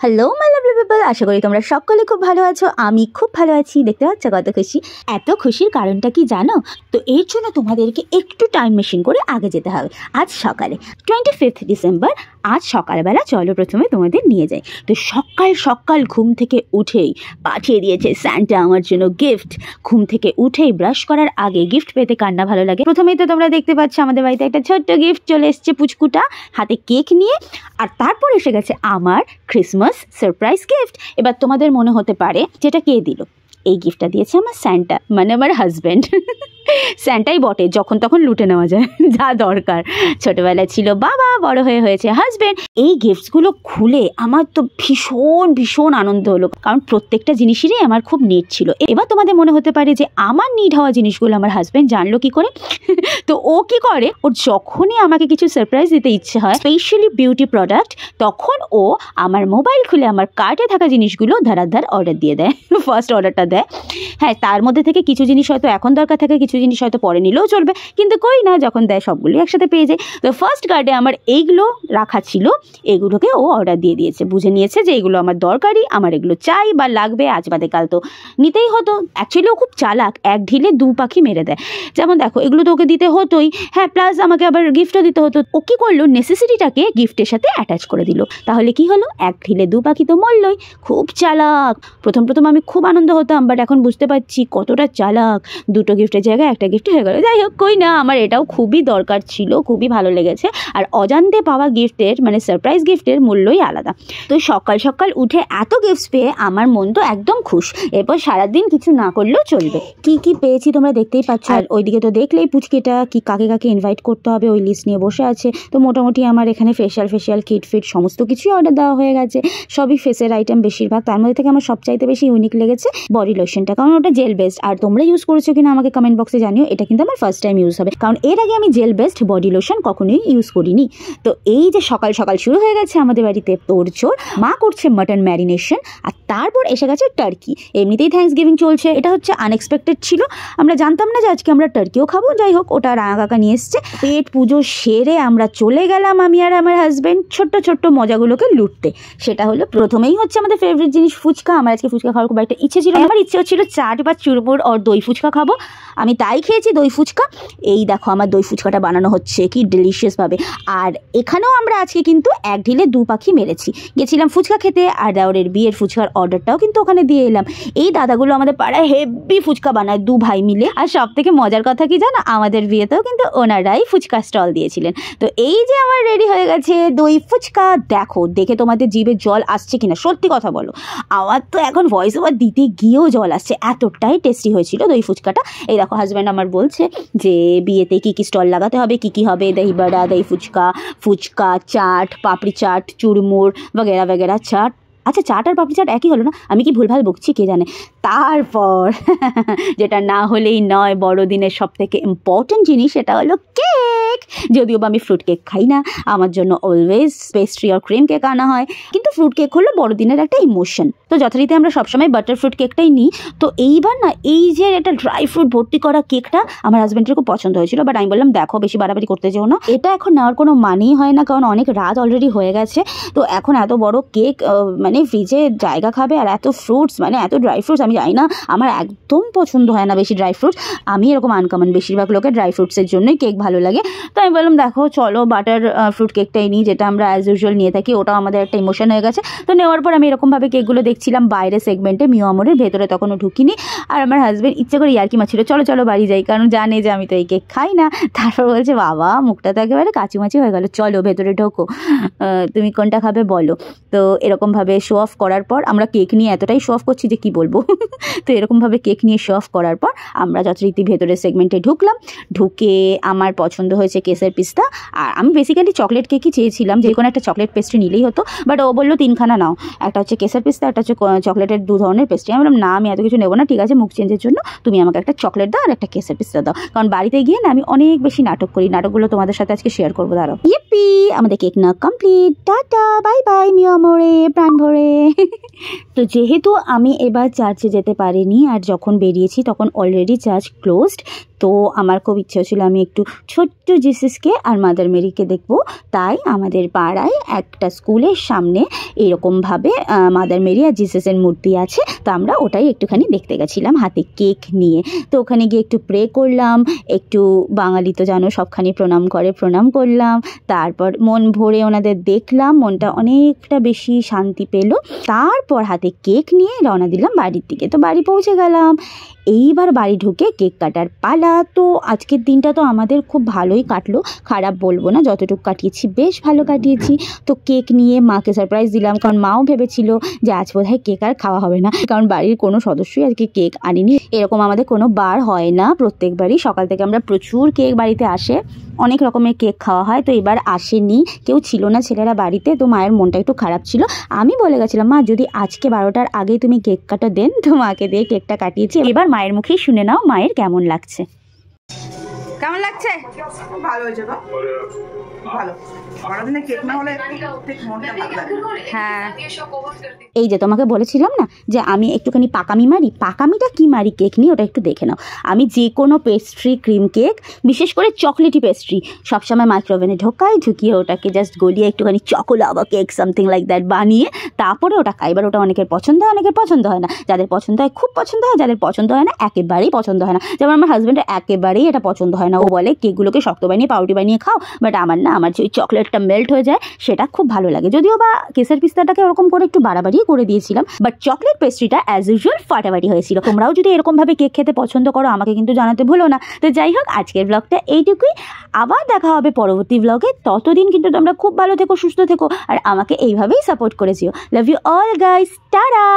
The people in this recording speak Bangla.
হ্যালো মাই লাভলি পিপল, আশা করি তোমরা সকলে খুব ভালো আছো। আমি খুব ভালো আছি। দেখতে পাচ্ছ কত খুশি। এত খুশির কারণটা কি জানো? তো এর জন্য তোমাদেরকে একটু টাইম মেশিন করে আগে যেতে হবে। আজ সকালে 25 ডিসেম্বর, আজ সকালবেলা চলো প্রথমে তোমাদের নিয়ে যাই। তো সকাল সকাল ঘুম থেকে উঠেই পাঠিয়ে দিয়েছে স্যান্টা আমার জন্য গিফট। ঘুম থেকে উঠেই ব্রাশ করার আগে গিফট পেতে কার না ভালো লাগে। প্রথমেই তো তোমরা দেখতে পাচ্ছ আমাদের বাড়িতে একটা ছোট্ট গিফট চলে এসছে, পুচকুটা হাতে কেক নিয়ে। আর তারপর এসে গেছে আমার ক্রিসমাস সারপ্রাইজ গিফট। এবার তোমাদের মনে হতে পারে যেটা কে দিল। এই গিফটটা দিয়েছে আমার স্যান্টা, মানে আমার হাজব্যান্ড। স্যান্টাই বটে, যখন তখন লুটে নেওয়া যায় যা দরকার। ছোটবেলায় ছিল বাবা, বড় হয়ে হয়েছে হাজব্যান্ড। এই গিফটসগুলো খুলে আমার তো ভীষণ ভীষণ আনন্দ হলো, কারণ প্রত্যেকটা জিনিসেরই আমার খুব নিড ছিল। এবার তোমাদের মনে হতে পারে যে আমার নিড হওয়া জিনিসগুলো আমার হাজব্যান্ড জানলো কি করে। তো ও কি করে, ওর যখনই আমাকে কিছু সারপ্রাইজ দিতে ইচ্ছে হয়, স্পেশালি বিউটি প্রোডাক্ট, তখন ও আমার মোবাইল খুলে আমার কার্টে থাকা জিনিসগুলো ধারাধার অর্ডার দিয়ে দেয়। ফার্স্ট অর্ডারটা দেয়। হ্যাঁ, তার মধ্যে থেকে কিছু জিনিস হয়তো এখন দরকার থাকে, কিছু জিনিস হয়তো পরে নিলেও চলবে, কিন্তু কই না, যখন দেয় সবগুলি একসাথে পেয়ে যায়। তো ফার্স্ট কার্ডে আমার এইগুলো রাখা ছিল, এগুলোকে ও অর্ডার দিয়ে দিয়েছে। বুঝে নিয়েছে যে এগুলো আমার দরকারি, আমার এগুলো চাই বা লাগবে, আজ বাদে কাল তো নিতেই হতো। অ্যাকচুয়ালি ও খুব চালাক, এক ঢিলে দু পাখি মেরে দেয়। যেমন দেখো, এগুলো তো ওকে দিতে হতোই, হ্যাঁ, প্লাস আমাকে আবার গিফটও দিতে হতো। ও কি করলো, নেসেসিটিটাকে গিফটের সাথে অ্যাটাচ করে দিল। তাহলে কি হলো, এক ঢিলে দু পাখি তো মরলই। খুব চালাক। প্রথম আমি খুব আনন্দ হতাম, বাট এখন বুঝতে পারছি কতটা চালাক। দুটো গিফটের জায়গায় একটা গিফট হয়ে গেল। যাই হোক, কই না, আমার এটাও খুবই দরকার ছিল, খুবই ভালো লেগেছে। আর অজান্তে পাওয়া গিফটের, মানে সারপ্রাইজ গিফটের মূল্যই আলাদা। তো সকাল সকাল উঠে এত গিফটস পেয়ে আমার মন তো একদম খুশ। এরপর সারাদিন কিছু না করলেও চলবে। কি কি পেয়েছি তোমরা দেখতেই পাচ্ছ। আর ওইদিকে তো দেখলেই পুচকিটা কি কাকে কাকে ইনভাইট করতে হবে ওই লিস্ট নিয়ে বসে আছে। তো মোটামুটি আমার এখানে ফেশিয়াল কিট ফিট সমস্ত কিছুই অর্ডার দেওয়া হয়ে গেছে। সবই ফেসের আইটেম বেশিরভাগ। তার মধ্যে থেকে আমার সবচাইতে বেশি ইউনিক লেগেছে বডি লোশনটা, কারণ ওটা জেল বেসড। আর তোমরা ইউজ করেছো কিনা আমাকে কমেন্ট বক্সে জানিও। এটা কিন্তু আমার ফার্স্ট টাইম ইউজ হবে, কারণ এর আগে আমি জেল বেসড বডি লোশন কখনোই ইউজ করিনি। তো এই যে সকাল সকাল শুরু হয়ে গেছে আমাদের বাড়িতে তোড়জোড়। মা করছে মাটন ম্যারিনেশন, আর তারপর এসে গেছে টার্কি। এমনিতেই থ্যাঙ্কস গিভিং চলছে, এটা হচ্ছে আনএক্সপেক্টেড ছিল। আমরা জানতাম না যে আজকে আমরা টার্কিও খাবো। যাই হোক, ওটা রাঙা কাকা নিয়ে এসছে। পেট পুজো সেরে আমরা চলে গেলাম, আমি আর আমার হাজব্যান্ড, ছোট্ট ছোট্ট মজাগুলোকে লুটতে। সেটা হলো, প্রথমেই হচ্ছে আমাদের ফেভারিট জিনিস ফুচকা। আমার আজকে ফুচকা খাওয়ার খুব একটা ইচ্ছে ছিল। আমার ইচ্ছে হচ্ছিল চাট বা চুরমুর আর দই ফুচকা খাবো। আমি তাই খেয়েছি দই ফুচকা। এই দেখো আমার দই ফুচকাটা বানানো হচ্ছে, কি ডেলিশিয়াস ভাবে। আর এখানেও আমরা আজকে কিন্তু এক ঢিলে দু পাখি মেরেছি। গেছিলাম ফুচকা খেতে, আর দেওরের বিয়ের ফুচকার অর্ডারটাও কিন্তু ওখানে দিয়ে এলাম। এই দাদাগুলো আমাদের পাড়ায় হেভি ফুচকা বানায়, দু ভাই মিলে। আর সব থেকে মজার কথা কি জানো, আমাদের বিয়েতেও কিন্তু ওনারাই ফুচকা স্টল দিয়েছিলেন। তো এই যে আমার রেডি হয়ে গেছে দই ফুচকা। দেখো, দেখে তোমাদের জিভে জল আসছে কিনা সত্যি কথা বলো। আমার তো এখন ভয়েস ওভার দিতে গিয়েও জল আসছে, এতটাই টেস্টি হয়েছিল দই ফুচকাটা। এই দেখো, হাজব্যান্ড আমার বলছে যে বিয়েতে কি কি স্টল লাগাতে হবে, কি কি হবে, দহি বড়া, দই ফুচকা, ফুচকা, চাট, পাপড়ি চাট, চুরমুর বগেরা বগেরা চাট। আচ্ছা, চাট আর পাপড়ি চাট একই হলো না? আমি কি ভুলভাল বকছি কে জানে। তারপর যেটা না হলেই নয়, বড়দিনের সব থেকে ইম্পর্টেন্ট জিনিস, সেটা হলো কেক। যদিও বা আমি ফ্রুট কেক খাই না, আমার জন্য অলওয়েজ পেস্ট্রি আর ক্রিম কেক আনা হয়। কিন্তু ফ্রুট কেক হলো বড়দিনের একটা ইমোশন। তো যথারীতি আমরা সবসময় বাটার ফ্রুট কেকটাই নিই। তো এইবার না, এই যে একটা ড্রাই ফ্রুট ভর্তি করা কেকটা আমার হাজব্যান্ডের খুব পছন্দ হয়েছিল। বাট আমি বললাম, দেখো, বেশি বাড়াবাড়ি করতে যেও না, এটা এখন নেওয়ার কোনো মানেই হয় না, কারণ অনেক রাত অলরেডি হয়ে গেছে। তো এখন এত বড় কেক মানে ফ্রিজে জায়গা খাবে, আর এত ফ্রুটস, মানে এত ড্রাই ফ্রুটস, আমি জানি না, আমার একদম পছন্দ হয় না বেশি ড্রাই ফ্রুটস। আমি এরকম আনকমন, বেশিরভাগ লোকের ড্রাই ফ্রুটসের জন্যই কেক ভালো লাগে। তো আমি বললাম, দেখো চলো বাটার ফ্রুট কেকটাই নিই, যেটা আমরা অ্যাজ ইউজুয়াল নিয়ে থাকি। ওটাও আমাদের একটা ইমোশন হয়ে গেছে। তো নেওয়ার পর আমি এরকমভাবে কেকগুলো দেখছিলাম বাইরে সেগমেন্টে, মিও আমরের ভেতরে তখনও ঢুকিনি। আর আমার হাজব্যান্ড ইচ্ছে করে ইয়ার্কি মারছিল, চলো চলো বাড়ি যাই, কারণ জানে যে আমি তো এই কেক খাই না। তারপর বলছে, বাবা মুখটা তো একেবারে কাচুমাচি হয়ে গেল, চলো ভেতরে ঢোকো, তুমি কোনটা খাবে বলো। তো এরকমভাবে শো অফ করার পর, আমরা কেক নিয়ে এতটাই শো অফ করছি যে কি বলবো। তো এরকমভাবে কেক নিয়ে শো অফ করার পর আমরা যথারীতি ভেতরে সেগমেন্টে ঢুকলাম। ঢুকে আমার পছন্দ হয়েছে কেসের পিস্তা। আর আমি বেসিক্যালি চকলেট কেকই চেয়েছিলাম, যে কোনো একটা চকলেট পেস্ট্রি নিলেই হতো। বাট ও বললো তিনখানা নাও, একটা হচ্ছে কেসের পিস্তা, একটা হচ্ছে হচ্ছে চকলেটের 2 ধরনের পেস্ট্রি। আমি বললাম না, আমি এত কিছু নেবো না, ঠিক আছে মুখ চেঞ্জের জন্য তুমি আমাকে একটা চকলেট দাও আর একটা কেসের পিস্তা দাও, কারণ বাড়িতে গিয়ে না আমি অনেক বেশি নাটক করি, নাটকগুলো তোমাদের সাথে আজকে শেয়ার করবো। দাঁড়াও। ইয়েপি, আমাদের কেক না কমপ্লিট, টাটা বাই বাই মিও আমোরে, প্রাণ ভরে। তো যেহেতু আমি এবার চার্চে যেতে পারিনি আর যখন বেরিয়েছি তখন অলরেডি চার্চ ক্লোজড, তো আমার খুব ইচ্ছে ছিল আমি একটু ছোট্ট জিসাসকে আর মাদার মেরিকে দেখবো। তাই আমাদের পাড়ায় একটা স্কুলের সামনে এরকমভাবে মাদার মেরি আর জিসাসের মূর্তি আছে, তো আমরা ওটাই একটুখানি দেখতে গেছিলাম হাতে কেক নিয়ে। তো ওখানে গিয়ে একটু প্রে করলাম, একটু বাঙালি তো জানো সবখানি প্রণাম করে, প্রণাম করলাম, তারপর মন ভরে ওনাদের দেখলাম, মনটা অনেকটা বেশি শান্তি পেল। তারপর হাতে কেক নিয়ে রওনা দিলাম বাড়ির দিকে। তো বাড়ি পৌঁছে গেলাম, এইবার বাড়ি ঢুকে কেক কাটার পালা। তো আজকের দিনটা তো আমাদের খুব ভালোই কাটলো, খারাপ বলবো না, যতটুকু কাটিয়েছি বেশ ভালো কাটিয়েছি। তো কেক নিয়ে মাকে সারপ্রাইজ দিলাম, কারণ মাও ভেবেছিল যে আজ বোধহয় কেক আর খাওয়া হবে না, কারণ বাড়ির কোনো সদস্যই আজকে কেক আনেনি। এরকম আমাদের কোনো বার হয় না, প্রত্যেকবারই সকাল থেকে আমরা প্রচুর কেক বাড়িতে আসে, অনেক রকমের কেক খাওয়া হয়। তো এবার আসেনি, কেউ ছিল না ছেলেরা বাড়িতে, তো মায়ের মনটা একটু খারাপ ছিল। আমি বলে গেছিলাম মা যদি আজকে 12টার আগেই তুমি কেক কাটা দেন, তো মাকে দিয়ে কেকটা কাটিয়েছি। এবার মায়ের মুখেই শুনে নাও মায়ের কেমন লাগছে। কেমন লাগছে? ভালো হয়েছে তো, ভালো। বড়দিনে কেক না হলে ঠিক মনটা ভালো লাগে। হ্যাঁ, এই যে তোমাকে বলেছিলাম না যে আমি একটুখানি পাকামি মারি, পাকামিটা কি মারি কেক নিয়ে ওটা একটু দেখে নাও। আমি যে কোনো পেস্ট্রি, ক্রিম কেক, বিশেষ করে চকলেটি পেস্ট্রি সবসময় মাইক্রোওভেনে ঢোকাই, ঢুকিয়ে ওটাকে জাস্ট গলিয়ে একটুখানি choco lava cake something like that বানিয়ে তারপরে ওটা খাই। এবার ওটা অনেকের পছন্দ হয়, অনেকের পছন্দ হয় না। যাদের পছন্দ হয় খুব পছন্দ হয়, যাদের পছন্দ হয় না একেবারেই পছন্দ হয় না। যেমন আমার হাজব্যান্ডের একেবারেই এটা পছন্দ হয় না, ও বলে কেকগুলোকে শক্ত বানিয়ে পাউরুটি বানিয়ে খাও, বাট আমার না, আমার যে ওই চকলেটটা মেল্ট হয়ে যায় সেটা খুব ভালো লাগে। যদিও বা কেসের পিস্তাটাকে ওরকম করে একটু বাড়াবাড়ি করে দিয়েছিলাম, বাট চকলেট পেস্ট্রিটা অ্যাজ ইউজুয়াল ফাটাফাটি হয়েছিল। তোমরাও যদি এরকমভাবে কেক খেতে পছন্দ করো আমাকে কিন্তু জানাতে ভুলো না। তো যাই হোক, আজকের ব্লগটা এইটুকুই, আবার দেখা হবে পরবর্তী ব্লগে। ততদিন কিন্তু তোমরা খুব ভালো থেকো, সুস্থ থেকো, আর আমাকে এইভাবেই সাপোর্ট করেছিও। Love you all guys, tata.